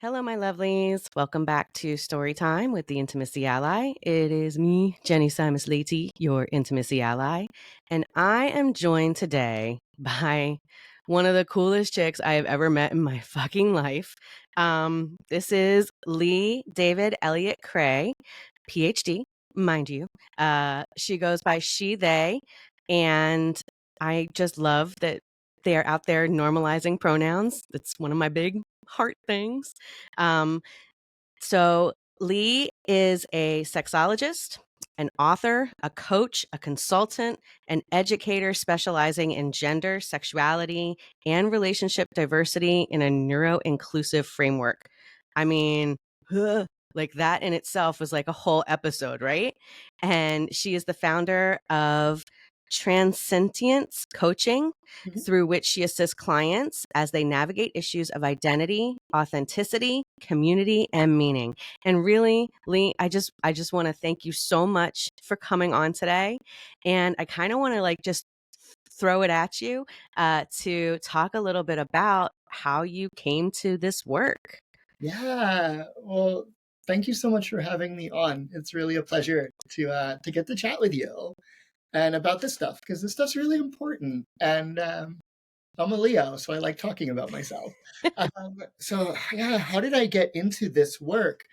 Hello, my lovelies. Welcome back to Story Time with the Intimacy Ally. It is me, Jenny Simus Leety, your Intimacy Ally, and I am joined today by one of the coolest chicks I have ever met in my fucking life. This is Lee David Elliette Cray, PhD, mind you. She goes by she, they, and I just love that they are out there normalizing pronouns. It's one of my big heart things. Um, so Lee is a sexologist, an author, a coach, a consultant, an educator specializing in gender, sexuality, and relationship diversity in a neuro-inclusive framework. I mean, like that in itself was like a whole episode, right? And she is the founder of Transcendence Coaching, through which she assists clients as they navigate issues of identity, authenticity, community, and meaning. And really, Lee, I just want to thank you so much for coming on today. And I kind of want to like just throw it at you to talk a little bit about how you came to this work. Yeah, well, thank you so much for having me on. It's really a pleasure to get to chat with you and about this stuff because this stuff's really important. And I'm a Leo, so I like talking about myself. So yeah, how did I get into this work?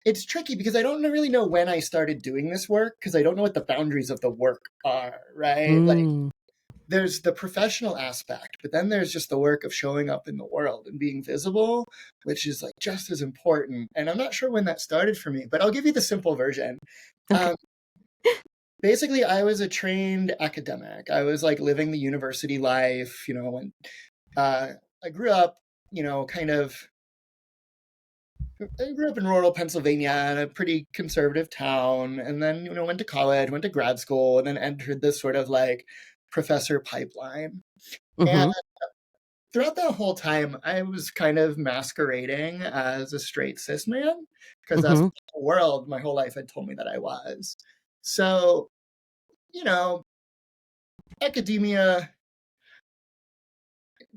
It's tricky because I don't really know when I started doing this work because I don't know what the boundaries of the work are, right? Like Mm. there's the professional aspect, but then there's just the work of showing up in the world and being visible, which is like just as important. And I'm not sure when that started for me, but I'll give you the simple version. Okay. Um, Basically, I was a trained academic. I was like living the university life, when uh, I grew up, kind of. I grew up in rural Pennsylvania in a pretty conservative town, and then went to college, went to grad school, and then entered this sort of like professor pipeline. And Mm-hmm. throughout that whole time, I was kind of masquerading as a straight cis man because that's Mm-hmm. what the world my whole life had told me that I was. So, you know, academia,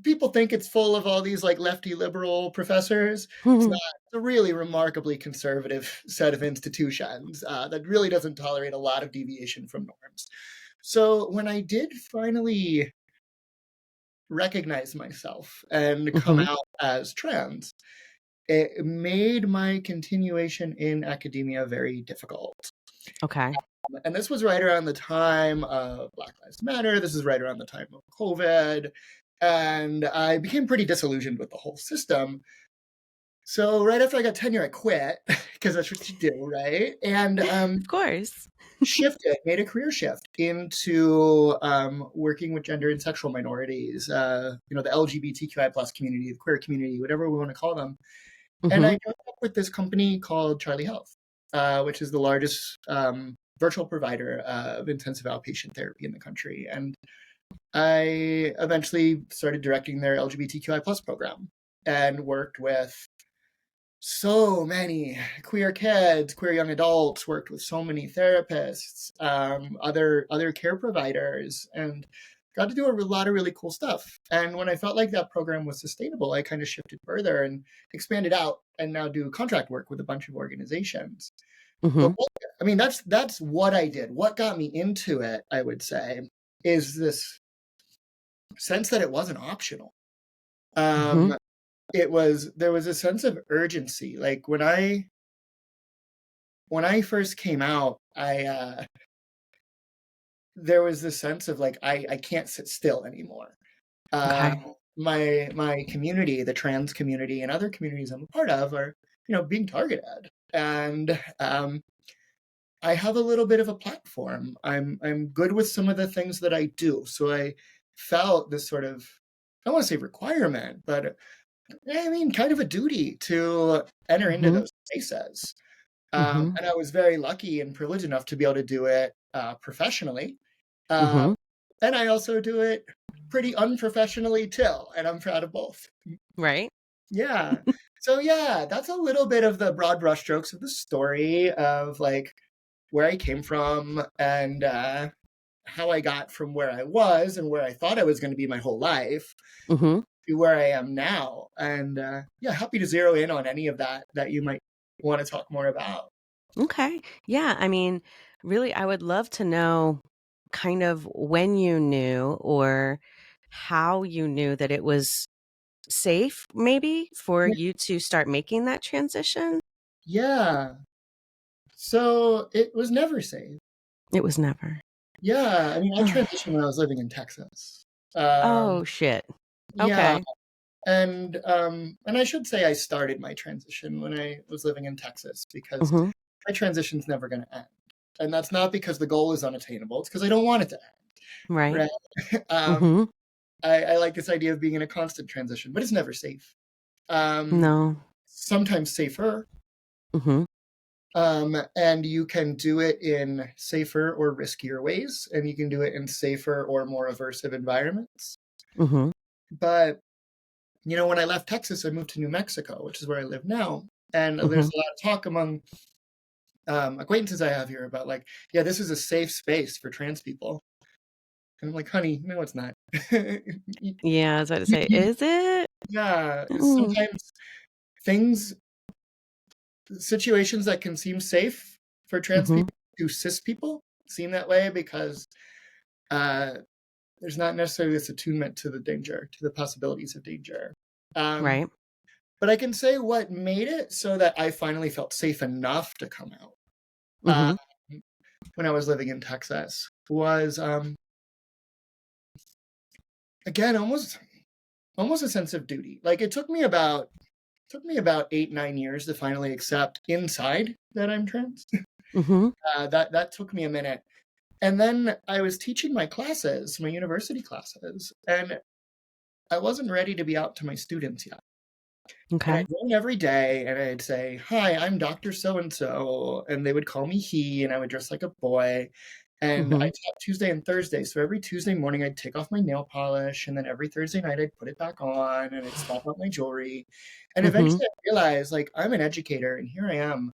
people think it's full of all these like lefty liberal professors. It's not. It's a really remarkably conservative set of institutions that really doesn't tolerate a lot of deviation from norms. So when I did finally recognize myself and come Mm-hmm. out as trans, it made my continuation in academia very difficult. Okay. And this was right around the time of Black Lives Matter. This is right around the time of COVID. And I became pretty disillusioned with the whole system. So right after I got tenure, I quit because that's what you do, right? And Of course. made a career shift into working with gender and sexual minorities, the LGBTQI plus community, the queer community, whatever we want to call them. And I Mm-hmm. joined up with this company called Charlie Health, which is the largest virtual provider of intensive outpatient therapy in the country. And I eventually started directing their LGBTQI plus program and worked with so many queer kids, queer young adults, worked with so many therapists, other care providers, and got to do a lot of really cool stuff. And when I felt like that program was sustainable, I kind of shifted further and expanded out and now do contract work with a bunch of organizations. Mm-hmm. But that's what I did. What got me into it, I would say, is this sense that it wasn't optional. Mm-hmm. Um, there was a sense of urgency. Like when I first came out, I there was this sense of like I can't sit still anymore. Okay. My community, the trans community, and other communities I'm a part of are being targeted, and I have a little bit of a platform. I'm good with some of the things that I do, so I felt this sort of, I don't want to say requirement, but I mean kind of a duty to enter into Mm-hmm. those spaces. Mm-hmm. And I was very lucky and privileged enough to be able to do it professionally. Uh, Mm-hmm. and I also do it pretty unprofessionally too, and I'm proud of both. Right. Yeah. So yeah, that's a little bit of the broad brushstrokes of the story of like where I came from and how I got from where I was and where I thought I was going to be my whole life Mm-hmm. to where I am now. And yeah, happy to zero in on any of that you might want to talk more about. Okay. Yeah. I mean, really, I would love to know kind of when you knew or how you knew that it was safe, maybe, for Yeah. you to start making that transition. Yeah. So it was never safe. It was never. Yeah. I mean, I transitioned when I was living in Texas. Um, Oh, shit. yeah. Okay. And I should say I started my transition when I was living in Texas because Mm-hmm. my transition's never going to end. And that's not because the goal is unattainable. It's because I don't want it to end, Right. right? Mm-hmm. I like this idea of being in a constant transition, but it's never safe. Um, No. Sometimes safer, Mm-hmm. and you can do it in safer or riskier ways, and you can do it in safer or more aversive environments. Mm-hmm. But when I left Texas, I moved to New Mexico, which is where I live now. And Mm-hmm. there's a lot of talk among acquaintances I have here about like, yeah, this is a safe space for trans people. And I'm like, honey, no, it's not. Yeah, I was about to say, is it? Yeah, Mm. sometimes things, situations that can seem safe for trans Mm-hmm. people to cis people seem that way because uh, there's not necessarily this attunement to the danger, to the possibilities of danger. Um, Right. but I can say what made it so that I finally felt safe enough to come out Mm-hmm. when I was living in Texas was again almost a sense of duty. Like it took me about 8-9 years to finally accept inside that I'm trans. Mm-hmm. That took me a minute. And then I was teaching my classes, my university classes, and I wasn't ready to be out to my students yet. And Okay. I'd go in every day and I'd say, "Hi, I'm Dr. So and so." And they would call me he, and I would dress like a boy. And I Mm-hmm. taught Tuesday and Thursday. So every Tuesday morning, I'd take off my nail polish. And then every Thursday night, I'd put it back on and I'd swap out my jewelry. And Mm-hmm. eventually, I realized like, I'm an educator, and here I am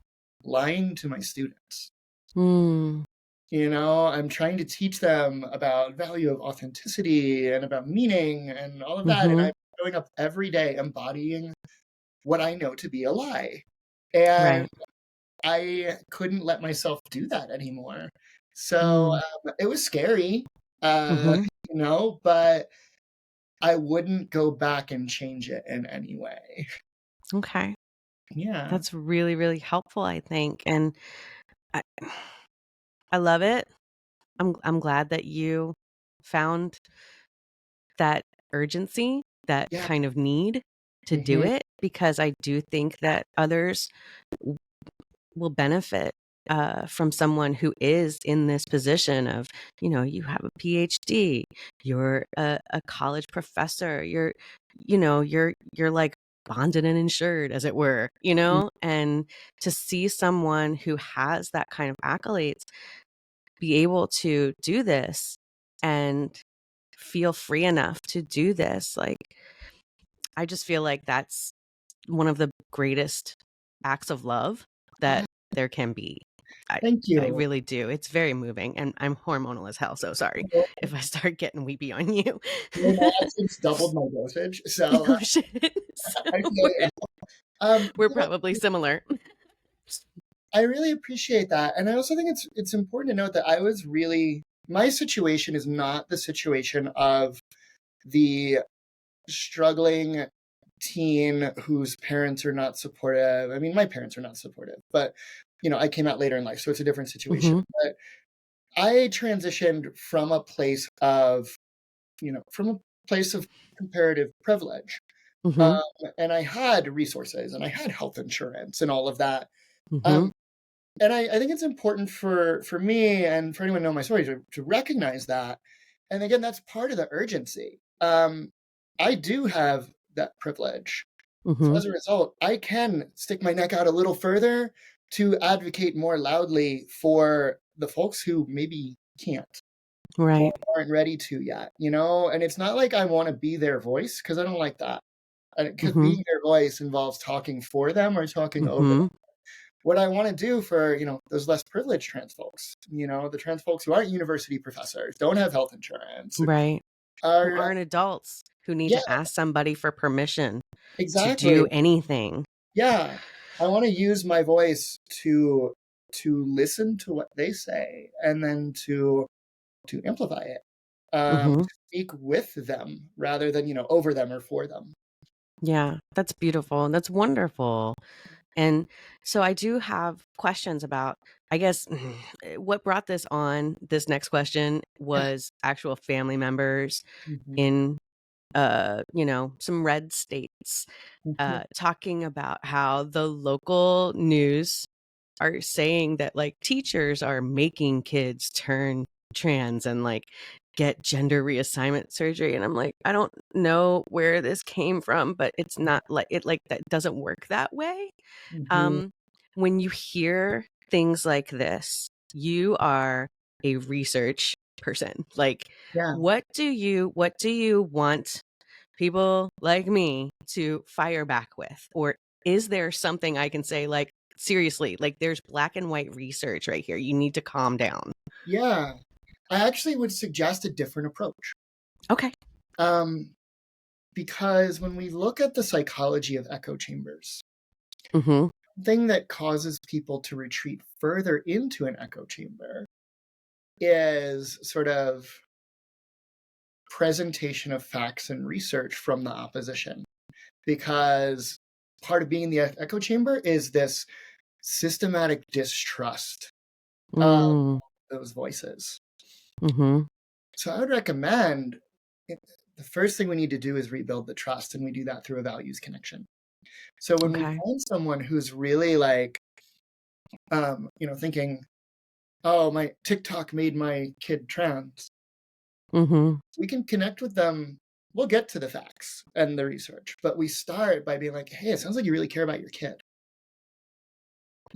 lying to my students. Mm. I'm trying to teach them about value of authenticity and about meaning and all of that. And Mm-hmm. I'm showing up every day embodying what I know to be a lie. And Right. I couldn't let myself do that anymore. So Mm. it was scary, uh, Mm-hmm. but I wouldn't go back and change it in any way. Okay. Yeah. That's really, really helpful, I think. And I I love it. I'm glad that you found that urgency, that Yeah. kind of need to do Hmm. it, because I do think that others will benefit from someone who is in this position of, you have a PhD, you're a college professor, you're like bonded and insured, as it were, and to see someone who has that kind of accolades be able to do this and feel free enough to do this, like, I just feel like that's one of the greatest acts of love that Yeah. there can be. I Thank I you. really do. It's very moving, and I'm hormonal as hell, so sorry Your if I start getting weepy on you. accent's doubled my dosage, so Oh, shit. So I feel we're it. Um, we're you know, probably similar. I really appreciate that, and I also think it's important to note that I was really my situation is not the situation of the struggling teen whose parents are not supportive. I mean, my parents are not supportive, but I came out later in life, so it's a different situation. Mhm. But I transitioned from a place of comparative privilege, um, Mhm. and I had resources and I had health insurance and all of that. Mhm. Um, and I think it's important for me and for anyone to know my story to recognize that. And again, that's part of the urgency. I do have that privilege. So Mhm. as a result, I can stick my neck out a little further to advocate more loudly for the folks who maybe can't or Right. aren't ready to yet, And it's not like I want to be their voice because I don't like that. Because Mhm. being their voice involves talking for them or talking over Mhm. what I want to do for, those less privileged trans folks, the trans folks who aren't university professors, don't have health insurance, Right. Who are aren't adults, who need Yeah, to ask somebody for permission to do exactly. anything. Yeah. I want to use my voice to listen to what they say and then to amplify it. Mhm. To speak with them rather than, over them or for them. Yeah, that's beautiful, and that's wonderful. And so I do have questions about, I guess, what brought this next question Yeah. was actual family members Mhm. in, some red states, Mhm. talking about how the local news are saying that, like, teachers are making kids turn trans and, like, get gender reassignment surgery, and I'm like, "I don't know where this came from, but it's not like it like, that doesn't work that way." Mhm. Um, when you hear things like this, you are a research person. Like, Yeah. what do you want people like me to fire back with? Or is there something I can say, like, seriously, like, there's black and white research right here. You need to calm down. Yeah. I actually would suggest a different approach. Okay. Um, because when we look at the psychology of echo chambers, Mhm. the thing that causes people to retreat further into an echo chamber is sort of presentation of facts and research from the opposition. Because part of being in the echo chamber is this systematic distrust of Mm. those voices. Mhm. So I would recommend the first thing we need to do is rebuild the trust, and we do that through a values connection. So when we Okay. find someone who's really like, thinking, "Oh, my TikTok made my kid trans," Mhm. we can connect with them. We'll get to the facts and the research, but we start by being like, "Hey, it sounds like you really care about your kid."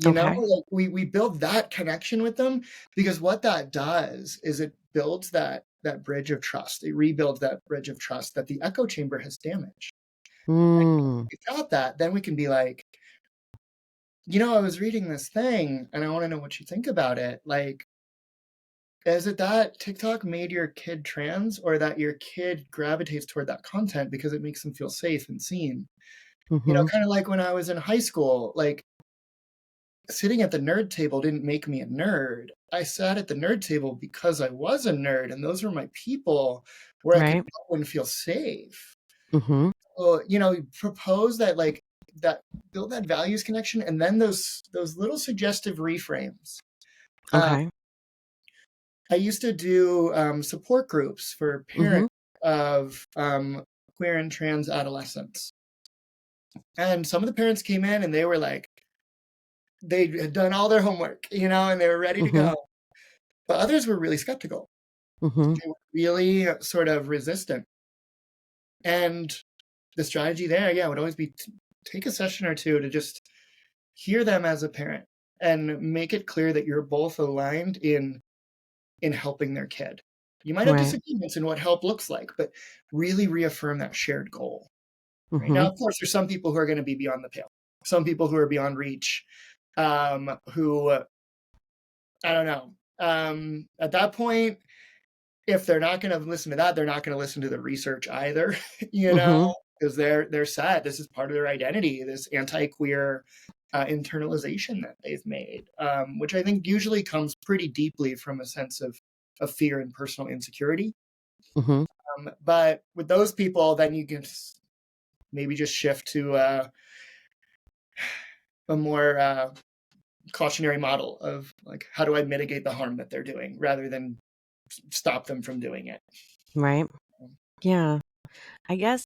Okay. Like we build that connection with them, because what that does is it builds that bridge of trust. It rebuilds that bridge of trust that the echo chamber has damaged. Mm. We got that, then we can be like, I was reading this thing and I want to know what you think about it. Like, is it that TikTok made your kid trans, or that your kid gravitates toward that content because it makes them feel safe and seen? Mhm. Kind of like when I was in high school, like sitting at the nerd table didn't make me a nerd. I sat at the nerd table because I was a nerd, and those were my people where I could Right. go and feel safe. Mhm. So, propose that, like, that build that values connection, and then those little suggestive reframes. Uh, Okay. I used to do support groups for Mhm. parents of queer and trans adolescents, and some of the parents came in and they were like, they had done all their homework, and they were ready to Mhm. go. But others were really skeptical. Mhm. They were really sort of resistant. And the strategy there, yeah, would always be take a session or two to just hear them as a parent and make it clear that you're both aligned in helping their kid. You might have Right. disagreements in what help looks like, but really reaffirm that shared goal. Right now, Mhm. of course, there's some people who are going to be beyond the pale. Some people who are beyond reach, who I don't know. At that point, if they're not gonna listen to that, they're not gonna listen to the research either, Mhm. because they're sad. This is part of their identity, this anti-queer internalization that they've made, which I think usually comes pretty deeply from a sense of fear and personal insecurity. Mhm. But with those people, then you can maybe just shift to a more cautionary model of like, how do I mitigate the harm that they're doing rather than stop them from doing it. Right. Yeah. I guess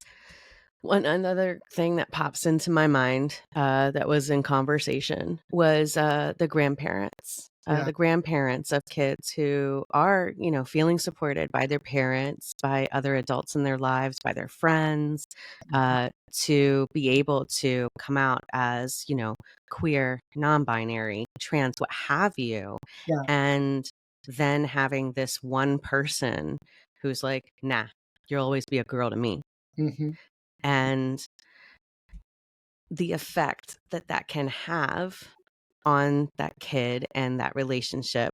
one another thing that pops into my mind, that was in conversation was, the grandparents. Yeah. The grandparents of kids who are, feeling supported by their parents, by other adults in their lives, by their friends, to be able to come out as, queer, non-binary, trans, what have you, Yeah. and then having this one person who's like, "Nah, you'll always be a girl to me." Hmm. And the effect that that can have on that kid and that relationship.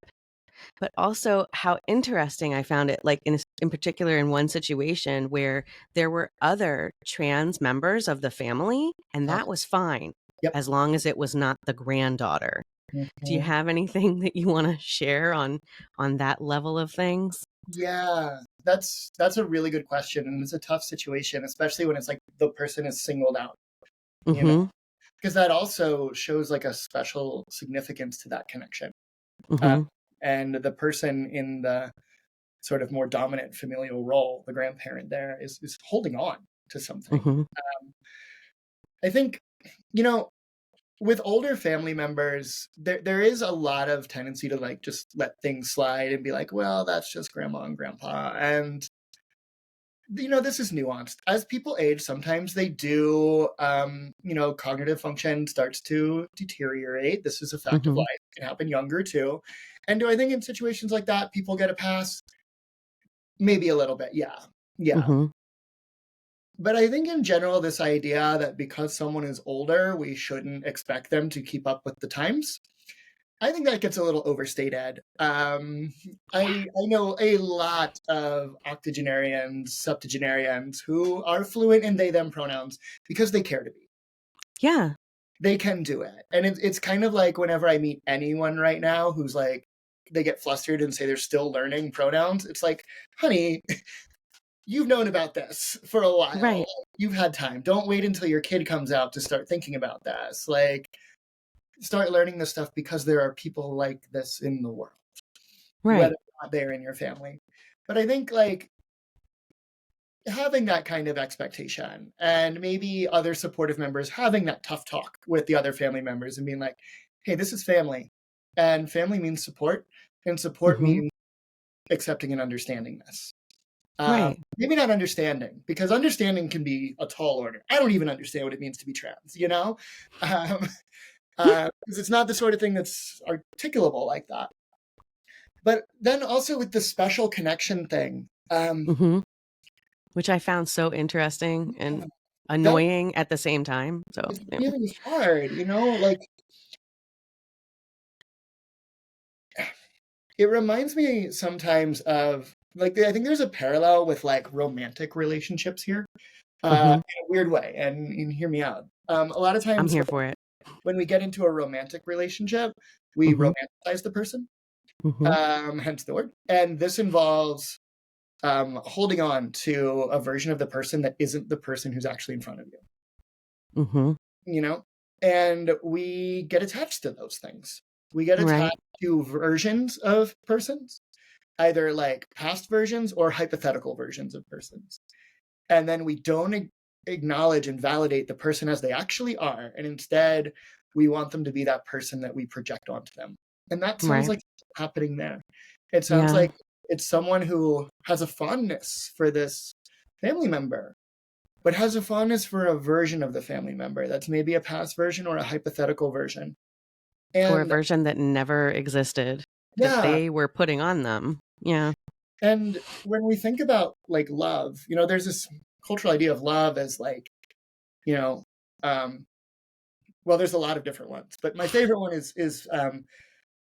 but also how interesting I found it, like in particular in one situation where there were other trans members of the family, and Uh, that was fine yep. as long as it was not the granddaughter. Do you Mhm. have anything that you want to share on that level of things? Yeah, that's a really good question, and it's a tough situation, especially when it's like the person is singled out, you know, Mhm. because that also shows like a special significance to that connection. Uh, Mhm. and the person in the sort of more dominant familial role, the grandparent there, is holding on to something. Mhm. I think, you know, with older family members, there is a lot of tendency to like just let things slide and be like, well, that's just grandma and grandpa. And this is nuanced. As people age, sometimes they do, cognitive function starts to deteriorate. This is a fact of life. Mhm. It can happen younger too. And do I think in situations like that, people get a pass? Maybe a little bit. Yeah. Yeah. Mhm. But I think in general, this idea that because someone is older, we shouldn't expect them to keep up with the times. I think that gets a little overstated. I know a lot of octogenarians, septuagenarians who are fluent in they them pronouns because they care to be. Yeah. They can do it. And it's kind of like whenever I meet anyone right now who's like, they get flustered and say they're still learning pronouns. It's like, honey, you've known about this for a while. Right. You've had time. Don't wait until your kid comes out to start thinking about this. Like, start learning this stuff because there are people like this in the world, whether Right. or not they're in your family. But I think like having that kind of expectation and maybe other supportive members having that tough talk with the other family members and being like, hey, this is family. And family means support, and support Mhm. means accepting and understanding this. Right. Maybe not understanding, because understanding can be a tall order. I don't even understand what it means to be trans, Um, because it's not the sort of thing that's articulable like that. But then also with the special connection thing, Mhm. Which I found so interesting and that annoying at the same time. So, is yeah. really hard, like it reminds me sometimes of like I think there's a parallel with like romantic relationships here, Mhm. in a weird way, and hear me out. A lot of I'm times here for it. when we get into a romantic relationship, we Mhm. romanticize the person, Mhm. hence the word. And this involves holding on to a version of the person that isn't the person who's actually in front of you, Mhm. you know? And we get attached to those things. We get Right. attached to versions of persons, either like past versions or hypothetical versions of persons. And then we don't acknowledge and validate the person as they actually are. And instead, we want them to be that person that we project onto them. And that sounds Right. like happening there. It sounds Yeah. like it's someone who has a fondness for this family member, but has a fondness for a version of the family member that's maybe a past version or a hypothetical version. Or a And version that never existed that yeah, they were putting on them. Yeah. and when we think about like love, there's this cultural idea of love as like, you know, um, well, there's a lot of different ones, but my favorite one is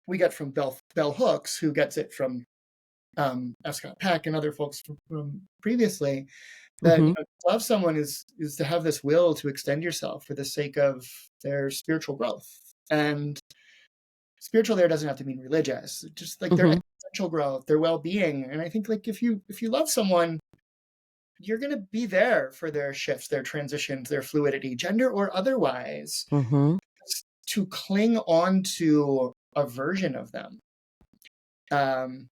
we get from Bell Hooks, who gets it from F. Scott Peck and other folks from previously. That Mhm. to love someone is to have this will to extend yourself for the sake of their spiritual growth. And spiritual there doesn't have to mean religious, just like their Mhm. existential growth, their well-being. And I think like if you love someone, you're going to be there for their shifts, their transitions, their fluidity, gender or otherwise. Mhm. To cling on to a version of them um,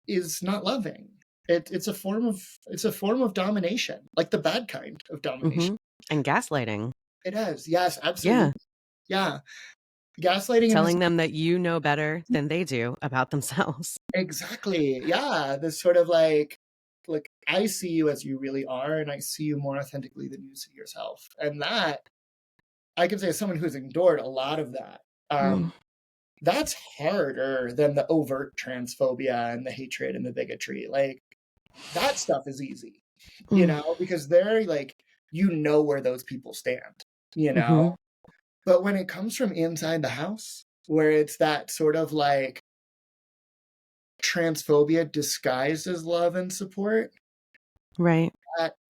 is not loving. It's a form of domination, like the bad kind of domination. Mhm. And gaslighting. It is, yes, Yeah. absolutely, yeah. Gaslighting in this Telling them that you know better than they do about themselves. exactly, yeah. This sort of like I see you as you really are, and I see you more authentically than you see yourself, and that I can say as someone who's endured a lot of that. Um, Mm. that's harder than the overt transphobia and the hatred and the bigotry. Like that stuff is easy, Mm. because they're like, where those people stand, you know? Mhm. But when it comes from inside the house, where it's that sort of like transphobia disguised as love and support, Right.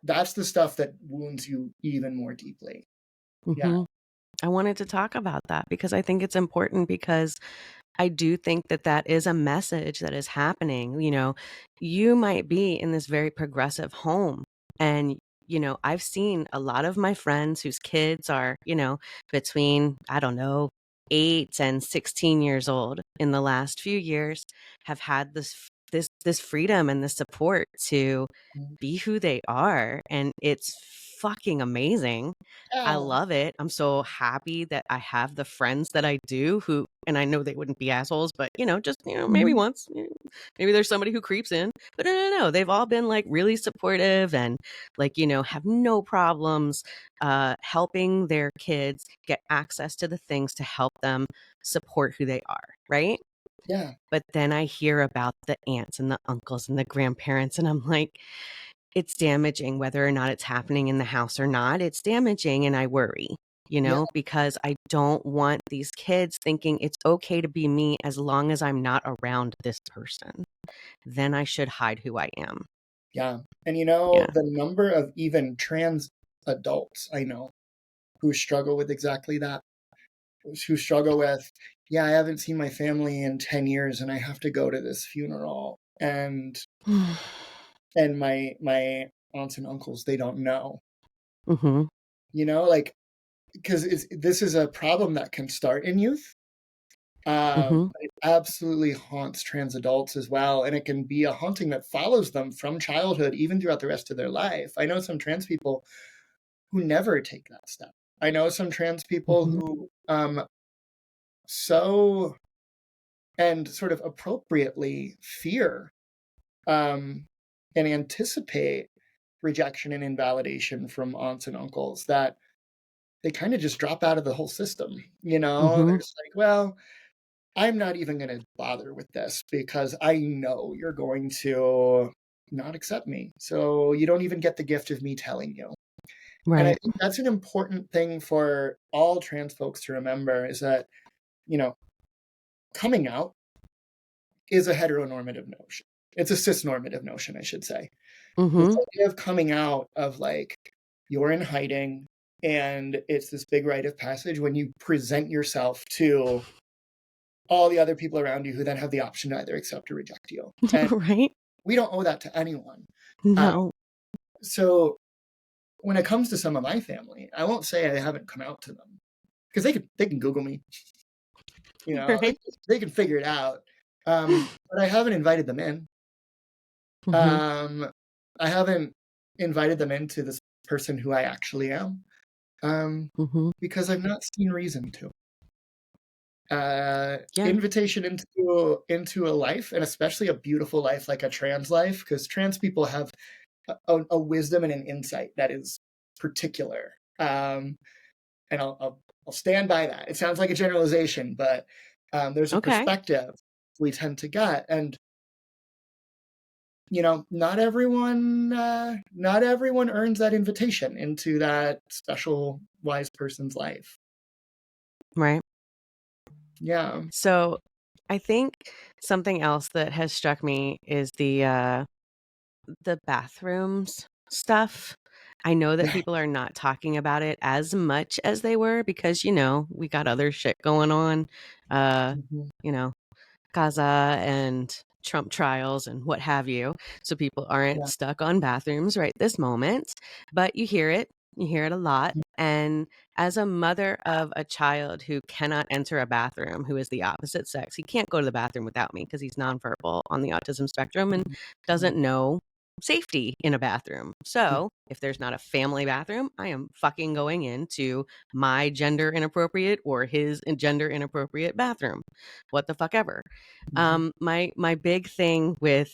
that's the stuff that wounds you even more deeply. Yeah. Mhm. I wanted to talk about that because I think it's important because I do think that that is a message that is happening. You might be in this very progressive home and I've seen a lot of my friends whose kids are, between, I don't know, 8 and 16 years old in the last few years have had this freedom and the support to Mm, be who they are, and it's fucking amazing. I yeah. love it. I'm so happy that I have the friends that I do who, and I know they wouldn't be assholes, but just, maybe Mhm. once, maybe there's somebody who creeps in, but no, no, no. They've all been like really supportive and like, have no problems, helping their kids get access to the things to help them support who they are. Right. Yeah. But then I hear about the aunts and the uncles and the grandparents, and I'm like, it's damaging whether or not it's happening in the house or not. It's damaging, and I worry, Yeah. because I don't want these kids thinking it's okay to be me as long as I'm not around this person. Then I should hide who I am. Yeah. And Yeah. the number of even trans adults I know who struggle with exactly that, who struggle with, yeah, I haven't seen my family in 10 years and I have to go to this funeral. And my aunts and uncles, they don't know. Mhm. Like, because this is a problem that can start in youth. Mhm. But it absolutely haunts trans adults as well, and it can be a haunting that follows them from childhood, even throughout the rest of their life. I know some trans people who never take that step. I know some trans people Mhm. who, so and sort of appropriately fear, um, and anticipate rejection and invalidation from aunts and uncles that they kind of just drop out of the whole system. They're Mhm. just like, well, I'm not even going to bother with this because I know you're going to not accept me. So you don't even get the gift of me telling you. And I Right. think that's an important thing for all trans folks to remember is that, you know, coming out is a heteronormative notion. It's a cisnormative notion, I should say. This Mhm. idea of coming out of like, you're in hiding and it's this big rite of passage when you present yourself to all the other people around you who then have the option to either accept or reject you. And Right? we don't owe that to anyone. Uh, No. so when it comes to some of my family, I won't say I haven't come out to them because they can Google me. Right? They can figure it out. But I haven't invited them in. Mhm. Um, I haven't invited them into this person who I actually am Mhm. because I've not seen reason to. Yeah. Invitation into a life, and especially a beautiful life like a trans life, because trans people have a wisdom and an insight that is particular. And I'll stand by that. It sounds like a generalization, but there's a Okay. perspective we tend to get, and not everyone earns that invitation into that special wise person's life. Right. Yeah. So, I think something else that has struck me is the bathrooms stuff. I know that Yeah. people are not talking about it as much as they were because, we got other shit going on. Uh, Mhm. you know, Gaza and Trump trials and what have you. So people aren't Yeah. stuck on bathrooms right this moment, but you hear it. You hear it a lot. And as a mother of a child who cannot enter a bathroom, who is the opposite sex, he can't go to the bathroom without me because he's nonverbal on the autism spectrum and doesn't know safety in a bathroom. So if there's not a family bathroom, I am fucking going into my gender inappropriate or his gender inappropriate bathroom. What the fuck ever. Mhm. My big thing with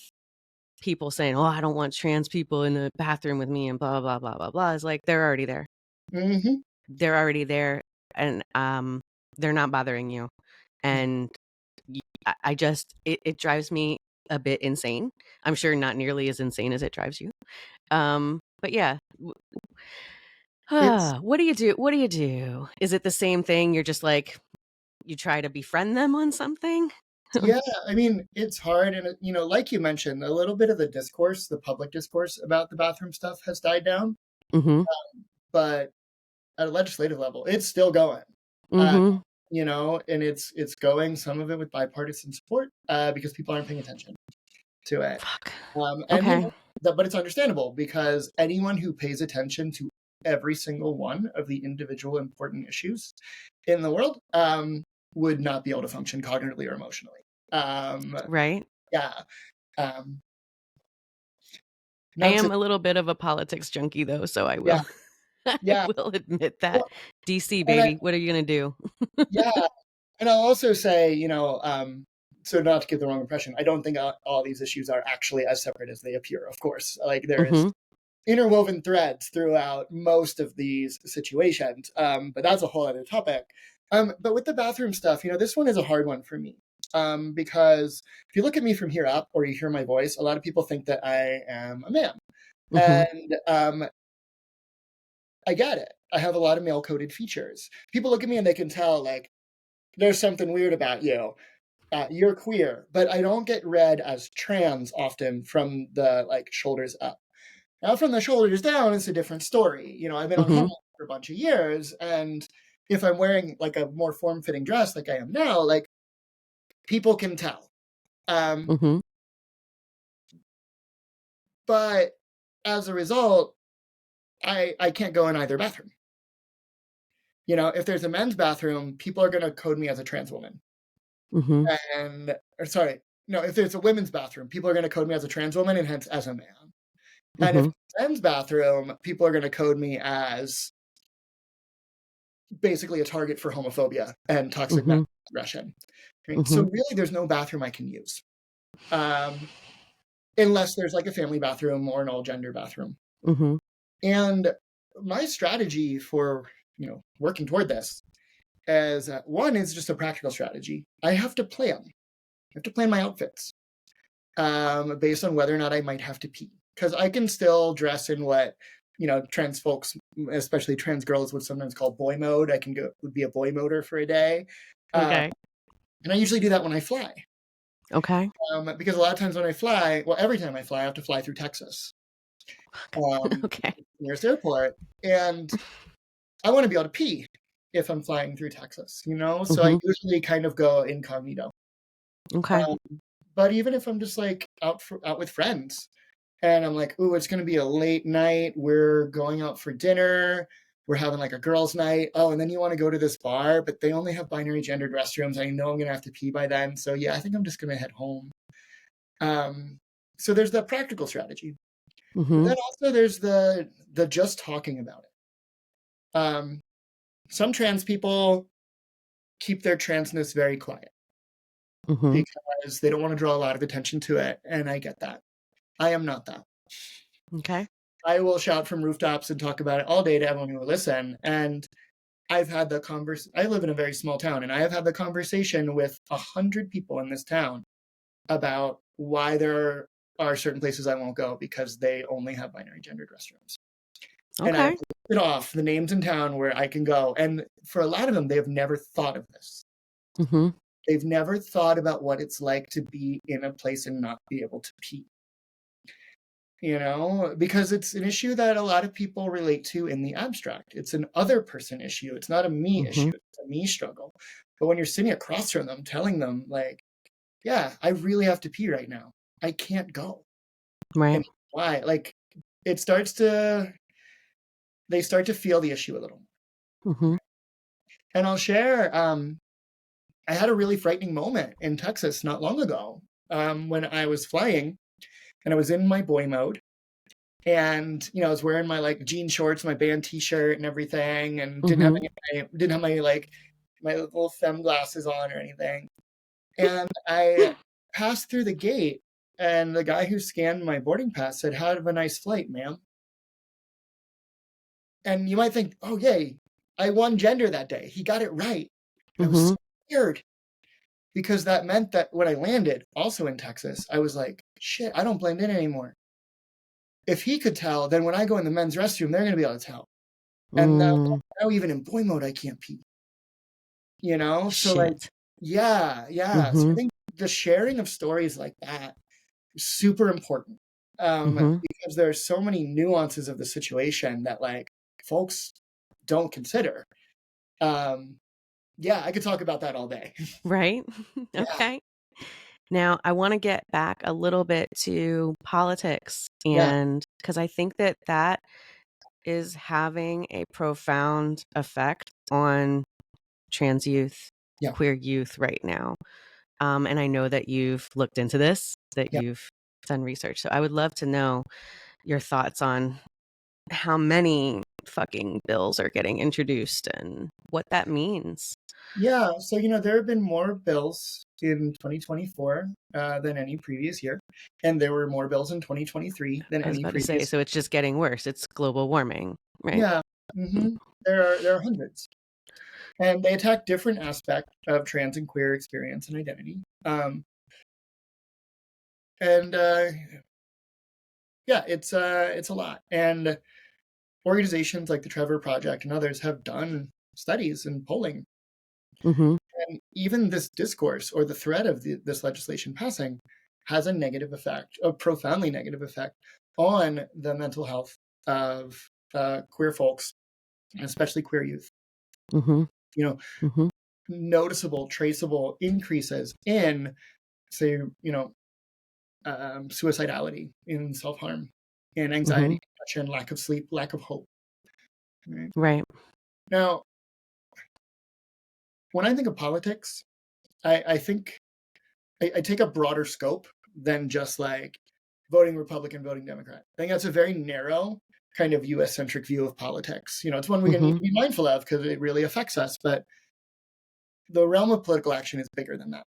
people saying, "Oh, I don't want trans people in the bathroom with me," and blah blah blah blah blah is like they're already there. Mhm. They're already there, and they're not bothering you. And I just it drives me a bit insane. I'm sure not nearly as insane as it drives you. But yeah, It's what do you do? What do you do? Is it the same thing? You're just like you try to befriend them on something? Yeah, I mean, it's hard. And, like you mentioned, a little bit of the public discourse about the bathroom stuff has died down. Mhm. But at a legislative level, it's still going. Uh, Mhm. and it's going, some of it with bipartisan support, because people aren't paying attention to it. Fuck. And, Okay. but it's understandable because anyone who pays attention to every single one of the individual important issues in the world would not be able to function cognitively or emotionally. Right. Yeah. Um, I not to, am a little bit of a politics junkie though, so I yeah, will I yeah. will admit that. Well, DC and baby, what are you gonna do? yeah, and I'll also say, so not to give the wrong impression, I don't think all these issues are actually as separate as they appear. Of course, like there is Mhm. interwoven threads throughout most of these situations, but that's a whole other topic. But with the bathroom stuff, this one is a hard one for me. Because if you look at me from here up, or you hear my voice, a lot of people think that I am a man, Mhm. and I get it. I have a lot of male coded features. People look at me and they can tell, like, there's something weird about you. You're queer, but I don't get read as trans often from the shoulders up. Now, from the shoulders down, it's a different story. I've been on Mhm. hormones for a bunch of years, and if I'm wearing like a more form-fitting dress like I am now, like people can tell. Um, Mhm. but as a result, I can't go in either bathroom. If there's a men's bathroom, people are going to code me as a trans woman. Mhm. And, or sorry, no, if there's a women's bathroom, people are going to code me as a trans woman and hence as a man. And if Mhm. it's a men's bathroom, people are going to code me as basically a target for homophobia and toxic Mhm. aggression. Right? So Mhm. really, there's no bathroom I can use, um, unless there's like a family bathroom or an all-gender bathroom. Mhm. And my strategy for working toward this is one is just a practical strategy. I have to plan. I have to plan my outfits based on whether or not I might have to pee. Because I can still dress in what trans folks, especially trans girls, would sometimes call boy mode. I can be a boy moder for a day, uh, Okay. and I usually do that when I fly. Okay. Because a lot of times when I fly, well, every time I fly, I have to fly through Texas, Okay. nearest airport, and I want to be able to pee if I'm flying through Texas. So I Mhm. usually kind of go incognito. Okay. Um, but even if I'm just like out with friends, and I'm like, ooh, it's going to be a late night. We're going out for dinner. We're having like a girls' night. Oh, and then you want to go to this bar, but they only have binary gendered restrooms. I know I'm going to have to pee by then. So yeah, I think I'm just going to head home. Um, so there's the practical strategy. But Mhm. then also there's the just talking about it. Some trans people keep their transness very quiet Mhm. because they don't want to draw a lot of attention to it. And I get that. I am not that. Okay. I will shout from rooftops and talk about it all day to everyone who will listen. And I've had the I live in a very small town, and I have had the conversation with 100 people in this town about why there are certain places I won't go because they only have binary gendered restrooms. And I've Okay. listed off the names in town where I can go. And for a lot of them, they have never thought of this. Mhm. They've never thought about what it's like to be in a place and not be able to pee. Because it's an issue that a lot of people relate to in the abstract. It's an other person issue. It's not a me issue. Mhm. It's a me struggle. But when you're sitting across from them, telling them, like, yeah, I really have to pee right now. I can't go. Right. And why? Like, it starts to, they start to feel the issue a little more. Mhm. And I'll share, I had a really frightening moment in Texas not long ago when I was flying and I was in my boy mode. And I was wearing my like jean shorts, my band T-shirt, and everything, and Mhm. didn't have my like my little femme glasses on or anything. And I passed through the gate, and the guy who scanned my boarding pass said, "Have a nice flight, ma'am." And you might think, "Oh, yay, I won gender that day. He got it right." And I was so Mhm. scared because that meant that when I landed, also in Texas, I was like, "Shit, I don't blend in anymore." If he could tell, then when I go in the men's restroom, they're going to be able to tell. And Mm. now even in boy mode, I can't pee, so like, Shit. yeah. So I Mhm. think the sharing of stories like that is super important, Mhm. because there are so many nuances of the situation that like folks don't consider. Um, yeah, I could talk about that all day. Right? Yeah, Okay. Now, I wanna get back a little bit to politics, yeah, and because I think that that is having a profound effect on trans youth, yeah, queer youth right now. And I know that you've looked into this, that yeah. you've done research. So I would love to know your thoughts on how many fucking bills are getting introduced and what that means. Yeah, so there have been more bills in 2024 than any previous year, and there were more bills in 2023 than I was any about to say, previous. so it's just getting worse. It's global warming, right? Yeah, there are hundreds, and they attack different aspects of trans and queer experience and identity. And yeah, it's a lot. And organizations like the Trevor Project and others have done studies and polling, Mm-hmm. and even this discourse or the threat of this legislation passing has a negative effect, a profoundly negative effect on the mental health of queer folks, especially queer youth. Mm-hmm. You know, Mm-hmm. noticeable, traceable increases in, say, suicidality, in self harm, in Mm-hmm. anxiety, depression, lack of sleep, lack of hope. Right? Right. Now, when I think of politics, I think I take a broader scope than just like voting Republican, voting Democrat. I think that's a very narrow kind of US centric view of politics. It's one we need Mm-hmm. to be mindful of because it really affects us. But the realm of political action is bigger than that.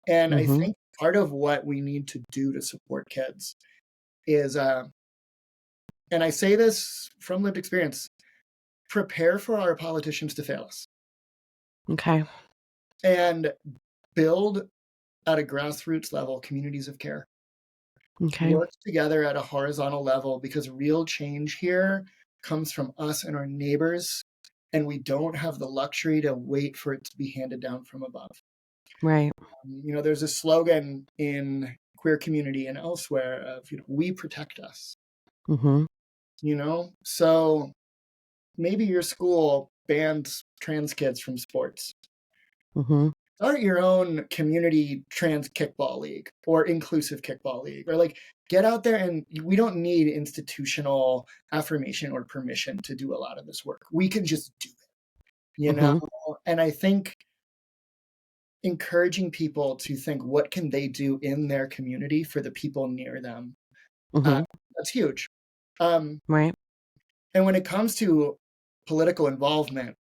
And I Mm-hmm. think part of what we need to do to support kids is, and I say this from lived experience, prepare for our politicians to fail us Okay. and build at a grassroots level communities of care. Okay. Work together at a horizontal level because real change here comes from us and our neighbors, and we don't have the luxury to wait for it to be handed down from above. Right. There's a slogan in queer community and elsewhere of, we protect us, Mm-hmm. So maybe your school bans trans kids from sports. Mm-hmm. Start your own community trans kickball league or inclusive kickball league, or like get out there, and we don't need institutional affirmation or permission to do a lot of this work. We can just do it. Mm-hmm. And I think encouraging people to think, what can they do in their community for the people near them? uh, Mm-hmm. that's huge. um, Right. and when it comes to political involvement,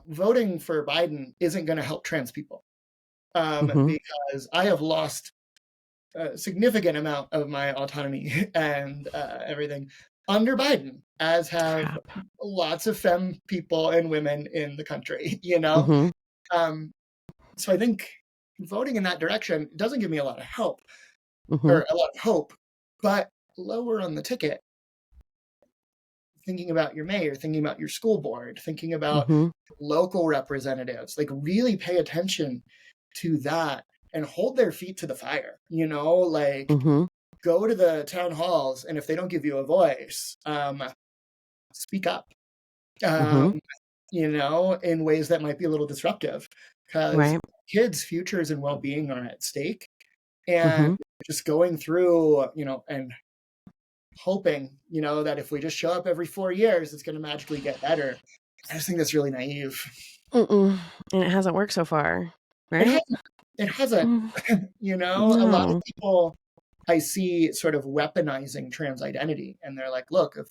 voting for Biden isn't going to help trans people, Mm-hmm. because I have lost a significant amount of my autonomy and everything under Biden, as have Crap. lots of femme people and women in the country. Mm-hmm. Um, so I think voting in that direction doesn't give me a lot of help Mm-hmm. or a lot of hope, but lower on the ticket, thinking about your mayor, thinking about your school board, thinking about Mm-hmm. local representatives, like really pay attention to that and hold their feet to the fire, like Mm-hmm. go to the town halls, and if they don't give you a voice, speak up, Mm-hmm. um, in ways that might be a little disruptive, because Right. kids' futures and well-being are at stake. And Mm-hmm. just going through, and hoping, that if we just show up every 4 years, it's going to magically get better. I just think that's really naive. Mm-mm. And it hasn't worked so far, It right? hasn't. It hasn't. Mm. A lot of No. people I see sort of weaponizing trans identity, and they're like, look, if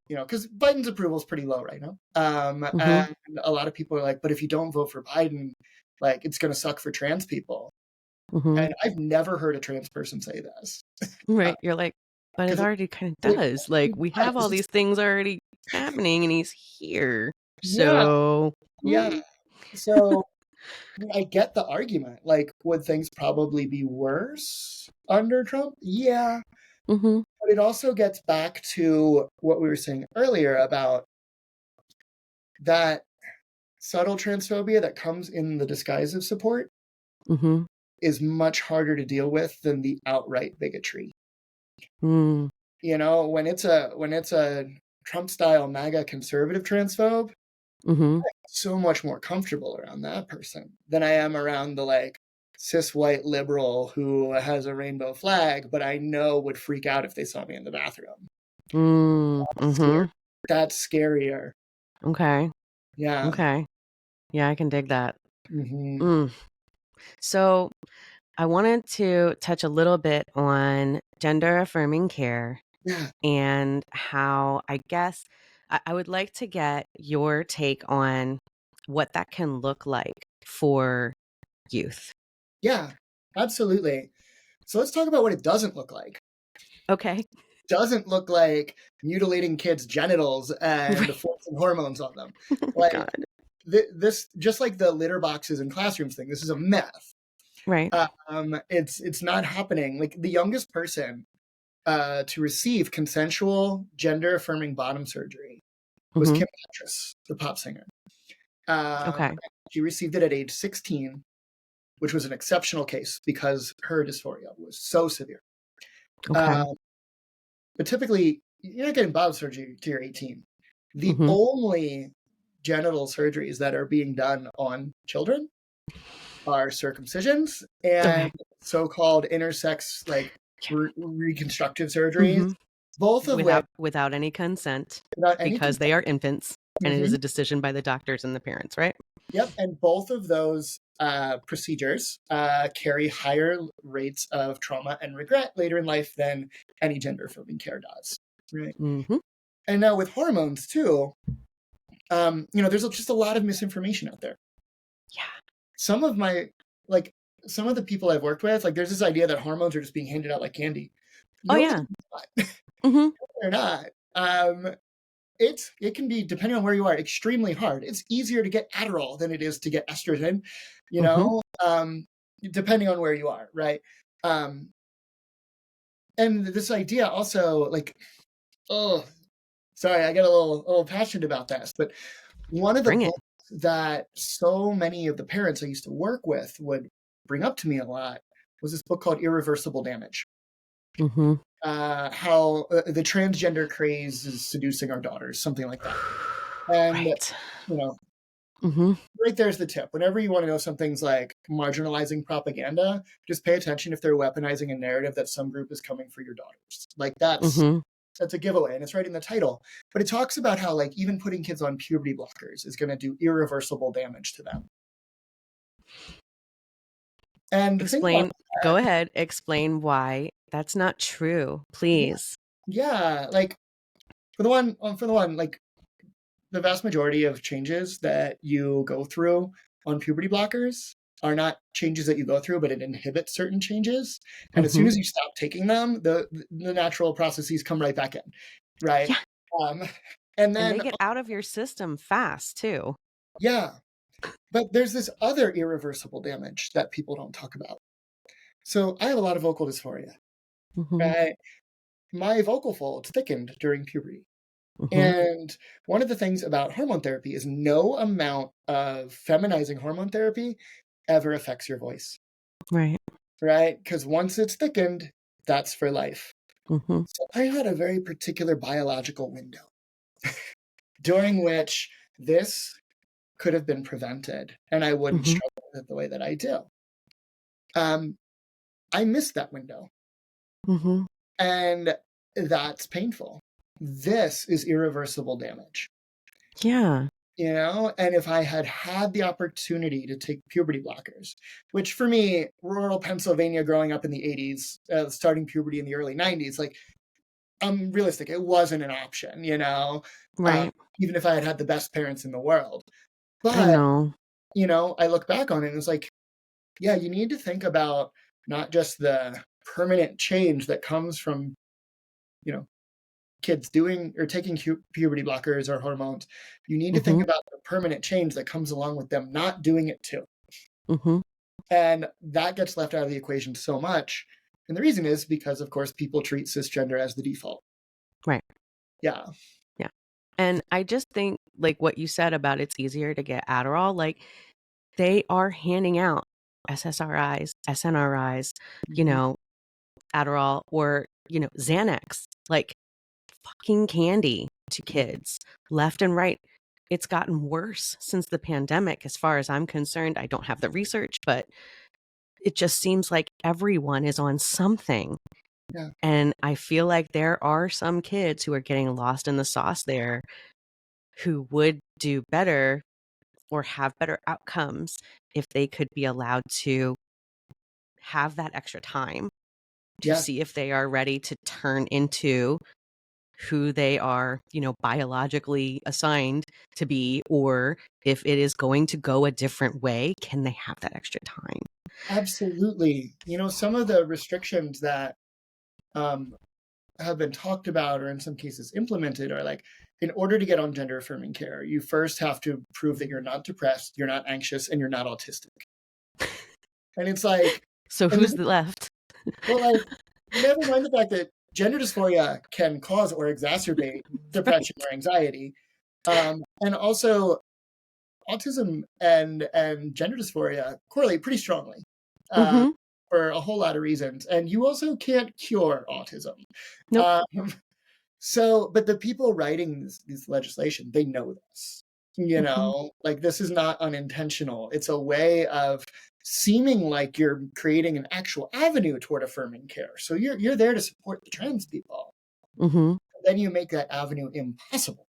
because Biden's approval is pretty low right now. Mm-hmm. And a lot of people are like, but if you don't vote for Biden, like it's going to suck for trans people. Mm-hmm. And I've never heard a trans person say this, Right. You're like, but it because already kind of it does. Like, we have all does. these things already happening and he's here. Yeah, So, yeah. So I get the argument. Like, would things probably be worse under Trump? Yeah. mm-hmm. But it also gets back to what we were saying earlier about that subtle transphobia that comes in the disguise of support. Mm-hmm. is much harder to deal with than the outright bigotry. Mm. When it's a Trump style MAGA conservative transphobe, Mm-hmm. so much more comfortable around that person than I am around the like cis white liberal who has a rainbow flag, but I know would freak out if they saw me in the bathroom. Mm-hmm. That's scarier. Okay. Yeah. Okay. Yeah, I can dig that. Hmm. Mm. So I wanted to touch a little bit on gender affirming care Yeah. and how I guess I would like to get your take on what that can look like for youth. Yeah. Absolutely. So let's talk about what it doesn't look like. Okay. Doesn't look like mutilating kids' genitals and Right. forcing hormones on them. Oh my Like God. this, just like the litter boxes in classrooms thing. This is a myth. Right. It's not happening. Like the youngest person to receive consensual gender affirming bottom surgery was Mm-hmm. Kim Petras, the pop singer. Okay. She received it at age 16, which was an exceptional case because her dysphoria was so severe. Okay. Uh, but typically, you're not getting bottom surgery till you're 18. The Mm-hmm. only genital surgeries that are being done on children are circumcisions and Okay. so-called intersex like reconstructive surgeries, Mm-hmm. both of which Without any consent without any because they consent. are infants and it is Hmm. a decision by the doctors and the parents, right? Yep, and both of those procedures carry higher rates of trauma and regret later in life than any gender affirming care does. Right, Mm-hmm. and now with hormones too, there's just a lot of misinformation out there. Yeah. Some of my like some of the people I've worked with, like there's this idea that hormones are just being handed out like candy. Oh No, yeah. Mm-hmm. they're not. It can be, depending on where you are, extremely hard. It's easier to get Adderall than it is to get estrogen, you Mm-hmm. know, depending on where you are, right? Um, and this idea also, like, oh, sorry, I get a little passionate about this, but one of the Bring it. books that so many of the parents I used to work with would bring up to me a lot was this book called Irreversible Damage. Mm-hmm. How the transgender craze is seducing our daughters, something like that. And, Right. you know, Mm-hmm. right there's the tip. Whenever you want to know something's like marginalizing propaganda, just pay attention if they're weaponizing a narrative that some group is coming for your daughters. Like Mm-hmm. that's a giveaway, and it's right in the title. But it talks about how like even putting kids on puberty blockers is going to do irreversible damage to them. And the thing about Explain. Go ahead. Explain why that's not true, yeah, please. yeah, like for the one, like the vast majority of changes that you go through on puberty blockers are not changes that you go through, but it inhibits certain changes. And as soon Mm-hmm. as you stop taking them, the natural processes come right back in, right? Yeah. Um, and And they then get out of your system fast too. yeah, but there's this other irreversible damage that people don't talk about. So I have a lot of vocal dysphoria. Mm-hmm. Right? My vocal folds thickened during puberty. Mm-hmm. And one of the things about hormone therapy is no amount of feminizing hormone therapy ever affects your voice, Right. right? Because once it's thickened, that's for life. Mm-hmm. So I had a very particular biological window during which this could have been prevented and I wouldn't Mm-hmm. struggle with it the way that I do. Um, I missed that window, Mm-hmm. and that's painful. This is irreversible damage. Yeah. And if I had had the opportunity to take puberty blockers, which for me, rural Pennsylvania growing up in the 80s, starting puberty in the early 90s, like I'm realistic, it wasn't an option, um, Right. even if I had had the best parents in the world. I But know. I look back on it and it's like, yeah, you need to think about not just the permanent change that comes from you know kids doing or taking puberty blockers or hormones. You need to think Mm-hmm. about the permanent change that comes along with them not doing it too. Mm-hmm. And that gets left out of the equation so much. And the reason is because, of course, people treat cisgender as the default. Right. Yeah. Yeah. And I just think like what you said about it's easier to get Adderall, like they are handing out SSRIs, SNRIs, you Mhm. know, Adderall, or, Xanax, like fucking candy to kids left and right. It's gotten worse since the pandemic, as far as I'm concerned. I don't have the research, but it just seems like everyone is on something. Yeah, And I feel like there are some kids who are getting lost in the sauce there who would do better or have better outcomes if they could be allowed to have that extra time to yeah, see if they are ready to turn into who they are, biologically assigned to be, or if it is going to go a different way, can they have that extra time? absolutely. Some of the restrictions that um, have been talked about or in some cases implemented are like, in order to get on gender affirming care, you first have to prove that you're not depressed, you're not anxious, and you're not autistic. And it's like, So and who's left? well, like, never mind the fact that gender dysphoria can cause or exacerbate depression or anxiety. And also, autism and gender dysphoria correlate pretty strongly uh, Mm-hmm. for a whole lot of reasons. And you also can't cure autism. Nope. Um, but the people writing this legislation, they know this. Mm-hmm. Like this is not unintentional. It's a way of seeming like you're creating an actual avenue toward affirming care. So you're there to support the trans people. Mm-hmm. Then you make that avenue impossible.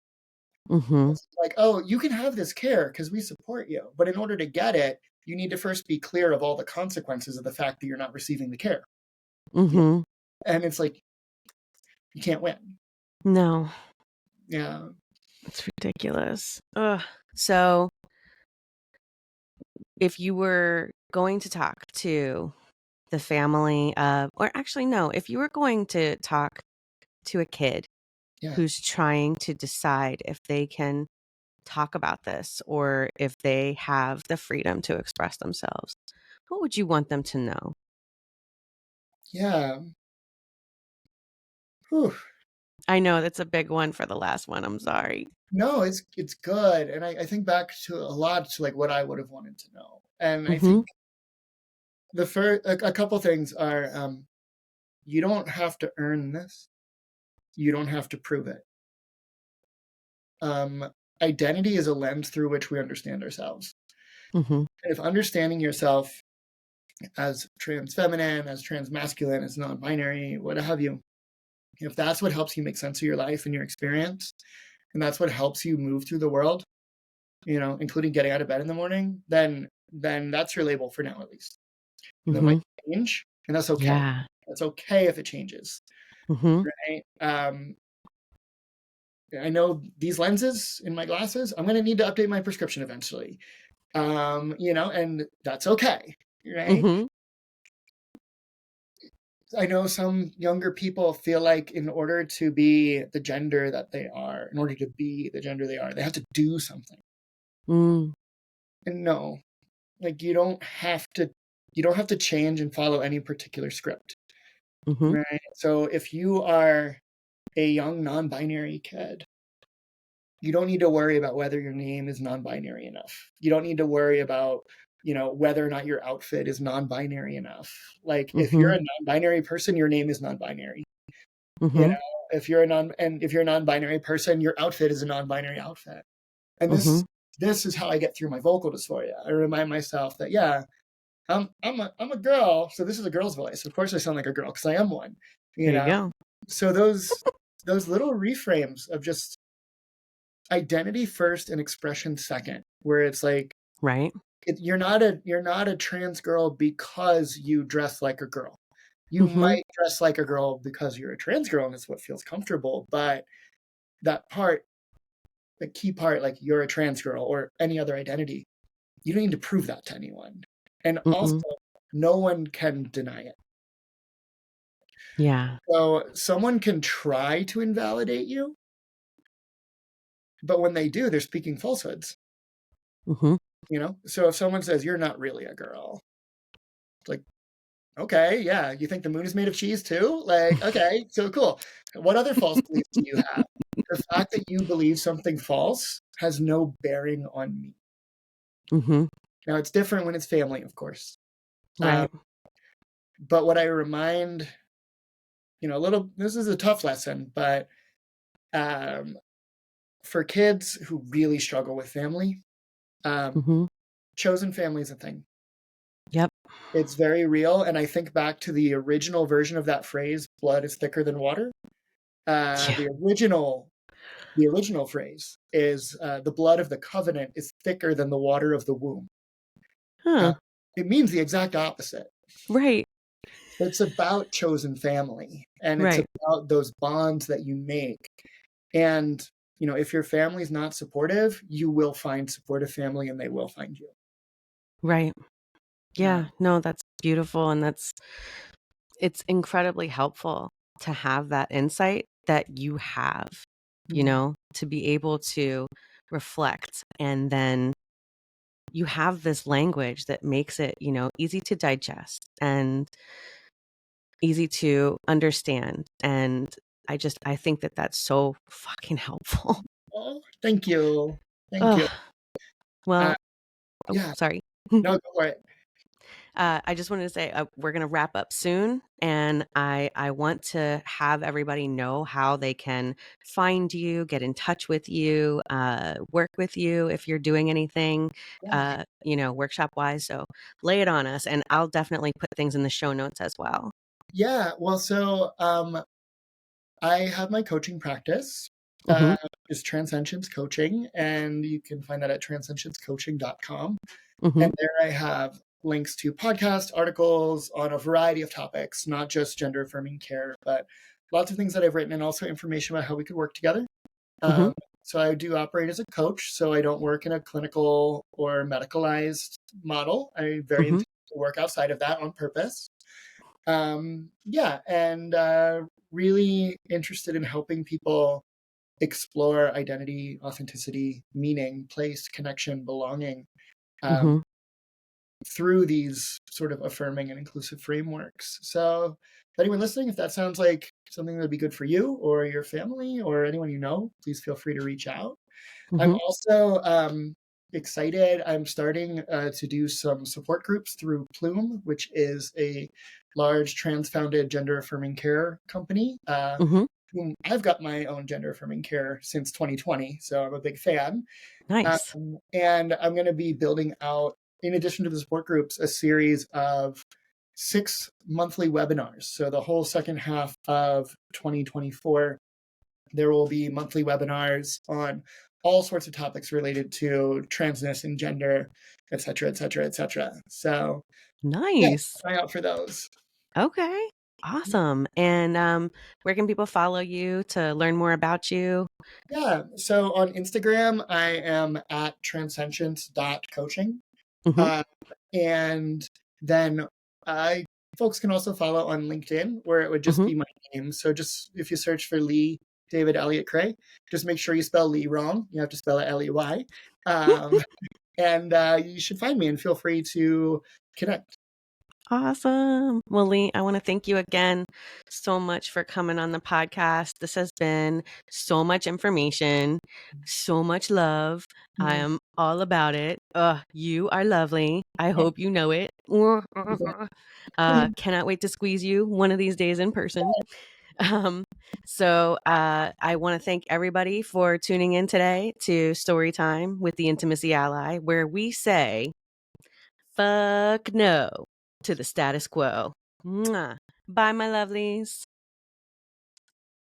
Mm-hmm. It's like, oh, you can have this care because we support you. But in order to get it, you need to first be clear of all the consequences of the fact that you're not receiving the care. Yeah. Mm-hmm. And it's like, you can't win. No, Yeah. it's ridiculous. Ugh. So if you were going to talk to the family of, or actually, no, if you were going to talk to a kid Yeah. who's trying to decide if they can talk about this or if they have the freedom to express themselves, what would you want them to know? Yeah. Whew. I know that's a big one for the last one. I'm sorry. No, it's good. And I think back to a lot to like what I would have wanted to know. And I Mm-hmm. think the first a couple things are you don't have to earn this. You don't have to prove it. Um, Identity is a lens through which we understand ourselves. Mm-hmm. And if understanding yourself as trans feminine, as trans masculine, as non binary, what have you, if that's what helps you make sense of your life and your experience, and that's what helps you move through the world, including getting out of bed in the morning, then that's your label for now, at least. And that Mm-hmm. might change, and that's okay. Yeah. That's okay if it changes, Mm-hmm. right? I know these lenses in my glasses, I'm going to need to update my prescription eventually. And that's okay, right? Mm-hmm. I know some younger people feel like in order to be the gender that they are, in order to be the gender they are, they have to do something. Mm. And no, like you don't have to change and follow any particular script, Mm-hmm. right? So if you are a young non-binary kid, you don't need to worry about whether your name is non-binary enough. You don't need to worry about whether or not your outfit is non-binary enough. Like if you're Mm-hmm. a non-binary person, your name is non-binary. You Mm-hmm. know, if you're a non-binary person, your outfit is a non-binary outfit. And Mm-hmm. this is how I get through my vocal dysphoria. I remind myself that yeah, I'm a girl, so this is a girl's voice. Of course I sound like a girl because I am one. You There you know. go. So those little reframes of just identity first and expression second, where it's like Right. you're not a trans girl because you dress like a girl. You Mm-hmm. might dress like a girl because you're a trans girl and it's what feels comfortable, but that part, the key part, like you're a trans girl or any other identity, you don't need to prove that to anyone. And also, Mm-mm. no one can deny it. Yeah. So someone can try to invalidate you, but when they do, they're speaking falsehoods. Mm-hmm. So if someone says you're not really a girl, it's like, okay, yeah, you think the moon is made of cheese too? Like, okay, so cool. What other false beliefs do you have? The fact that you believe something false has no bearing on me. Mm-hmm. Now, it's different when it's family, of course. Right. But what I remind, this is a tough lesson, but um, for kids who really struggle with family, um, Mhm. chosen family is a thing. Yep. It's very real. And I think back to the original version of that phrase, blood is thicker than water. Yeah. The original phrase is the blood of the covenant is thicker than the water of the womb. Uh, Huh. it means the exact opposite. Right. It's about chosen family, and it's Right. about those bonds that you make. And, if your family's not supportive, you will find supportive family and they will find you. Right. Uh, Yeah. No, that's beautiful, and it's incredibly helpful to have that insight that you have, mhm. to be able to reflect, and then you have this language that makes it, easy to digest and easy to understand. And I think that that's so fucking helpful. Oh, thank you. Thank you. Oh, well, Uh, oh, yeah, sorry. no, go for it. I just wanted to say we're going to wrap up soon, and I want to have everybody know how they can find you, get in touch with you, work with you if you're doing anything, Yeah. workshop wise. So lay it on us, and I'll definitely put things in the show notes as well. Yeah. Well, so I have my coaching practice, Mm-hmm. is Transcensions Coaching, and you can find that at transcensionscoaching.com. Mm-hmm. And there I have links to podcast articles on a variety of topics, not just gender affirming care, but lots of things that I've written, and also information about how we could work together. Mm-hmm. Um, so I do operate as a coach, so I don't work in a clinical or medicalized model. I very Mm-hmm. intend to work outside of that on purpose. Yeah, and really interested in helping people explore identity, authenticity, meaning, place, connection, belonging, Mm-hmm. um, through these sort of affirming and inclusive frameworks. So, anyone listening, if that sounds like something that would be good for you or your family or anyone you know, please feel free to reach out. I'm Mm-hmm. also excited. I'm starting to do some support groups through Plume, which is a large trans founded gender affirming care company. Mm-hmm. Whom I've got my own gender affirming care since 2020, so I'm a big fan. Nice. And I'm going to be building out, in addition to the support groups, a series of 6 monthly webinars. So the whole second half of 2024, there will be monthly webinars on all sorts of topics related to transness and gender, et cetera, et cetera, et cetera. So yeah, Nice. try out for those. Okay. Awesome. And where can people follow you to learn more about you? Yeah. So on Instagram, I am at transcensions.coaching. Mm-hmm. Uh, and then I folks can also follow on LinkedIn, where it would just Mm-hmm. be my name. So just if you search for Lee David Elliott Cray, just make sure you spell Lee wrong. You have to spell it Ley. Um, and you should find me, and feel free to connect. Awesome. Well, Lee, I want to thank you again so much for coming on the podcast. This has been so much information, so much love. I Mm. am all about it. You are lovely. I Oh, hope you know it. Cannot wait to squeeze you one of these days in person. Um, I want to thank everybody for tuning in today to Storytime with the Intimacy Ally, where we say, fuck no to the status quo. Mwah. Bye, my lovelies.